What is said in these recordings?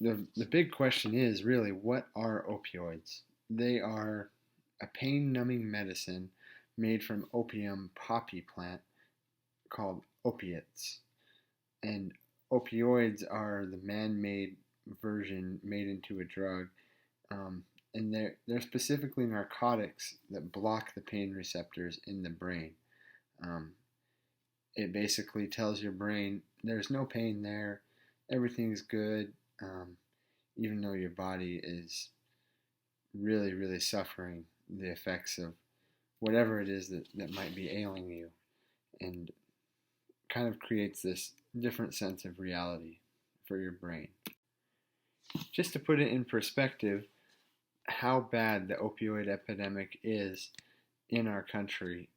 The big question is really, what are opioids? They are a pain numbing medicine made from opium poppy plant called opiates. And opioids are the man made version made into a drug. And they're specifically narcotics that block the pain receptors in the brain. Um, it basically tells your brain there's no pain there, everything's good, even though your body is really, really suffering the effects of whatever it is that might be ailing you, and kind of creates this different sense of reality for your brain. Just to put it in perspective, how bad the opioid epidemic is in our country.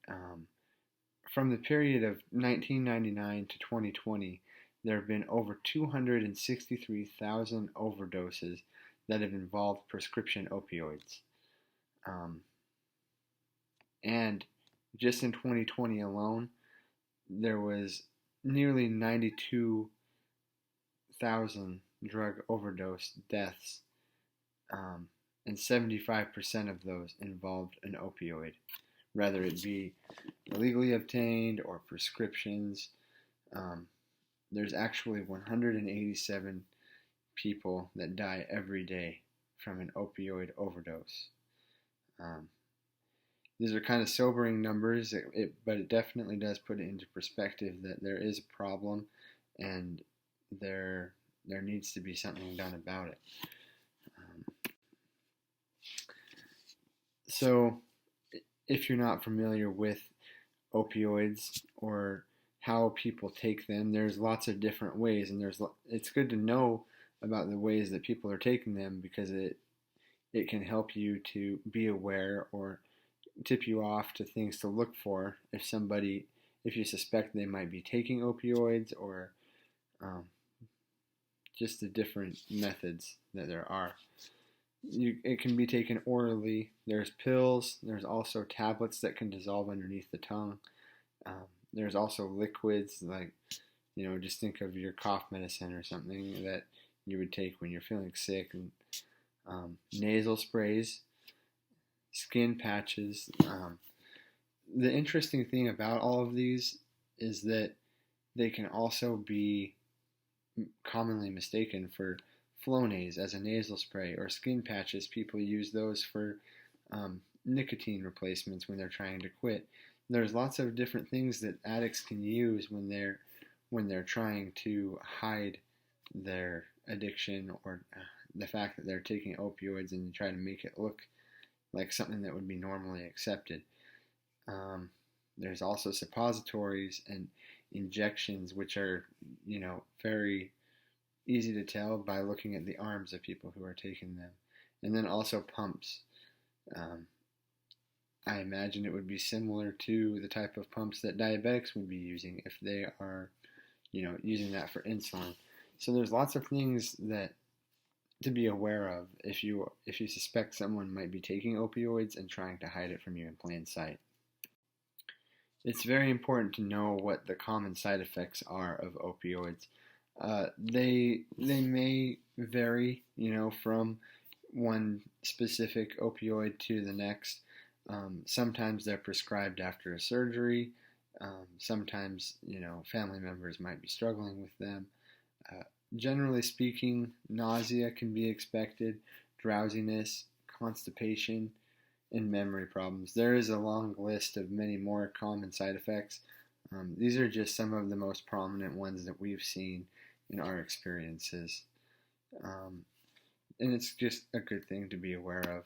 From the period of 1999 to 2020, there have been over 263,000 overdoses that have involved prescription opioids. Um, and just in 2020 alone, there was nearly 92,000 drug overdose deaths, and 75% of those involved an opioid, whether it be illegally obtained or prescriptions. Um, there's actually 187 people that die every day from an opioid overdose. Um, these are kind of sobering numbers, but it definitely does put it into perspective that there is a problem, and there needs to be something done about it. Um, so, if you're not familiar with opioids or how people take them, there's lots of different ways, and it's good to know about the ways that people are taking them, because it can help you to be aware or tip you off to things to look for if you suspect they might be taking opioids, or um, just the different methods that there are. It can be taken orally. There's pills. There's also tablets that can dissolve underneath the tongue. There's also liquids, like, just think of your cough medicine or something that you would take when you're feeling sick, and nasal sprays, skin patches. The interesting thing about all of these is that they can also be commonly mistaken for Flonase as a nasal spray, or skin patches. People use those for nicotine replacements when they're trying to quit. There's lots of different things that addicts can use when they're trying to hide their addiction, or the fact that they're taking opioids, and try to make it look like something that would be normally accepted. There's also suppositories and injections, which are, very easy to tell by looking at the arms of people who are taking them. And then also pumps. Um, I imagine it would be similar to the type of pumps that diabetics would be using if they are, using that for insulin. So there's lots of things that to be aware of if you suspect someone might be taking opioids and trying to hide it from you in plain sight. It's very important to know what the common side effects are of opioids. They may vary, from one specific opioid to the next. Sometimes they're prescribed after a surgery. Sometimes, family members might be struggling with them. Uh, Generally speaking, nausea can be expected, drowsiness, constipation, and memory problems. There is a long list of many more common side effects. These are just some of the most prominent ones that we've seen in our experiences. Um, and it's just a good thing to be aware of.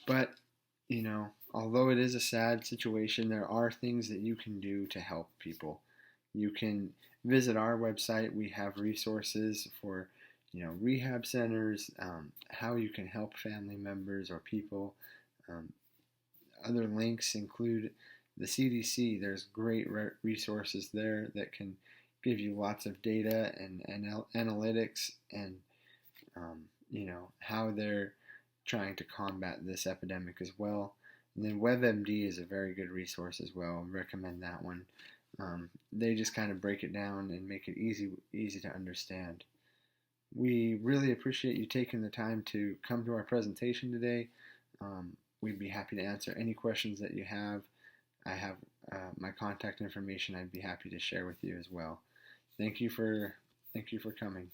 But, although it is a sad situation, there are things that you can do to help people. You can visit our website. We have resources for, rehab centers, how you can help family members or people. Um, Other links include the CDC. There's great resources there that can give you lots of data and analytics and how they're trying to combat this epidemic as well. And then WebMD is a very good resource as well. I recommend that one. They just kind of break it down and make it easy to understand. We really appreciate you taking the time to come to our presentation today. We'd be happy to answer any questions that you have. I have my contact information. I'd be happy to share with you as well. Thank you for coming.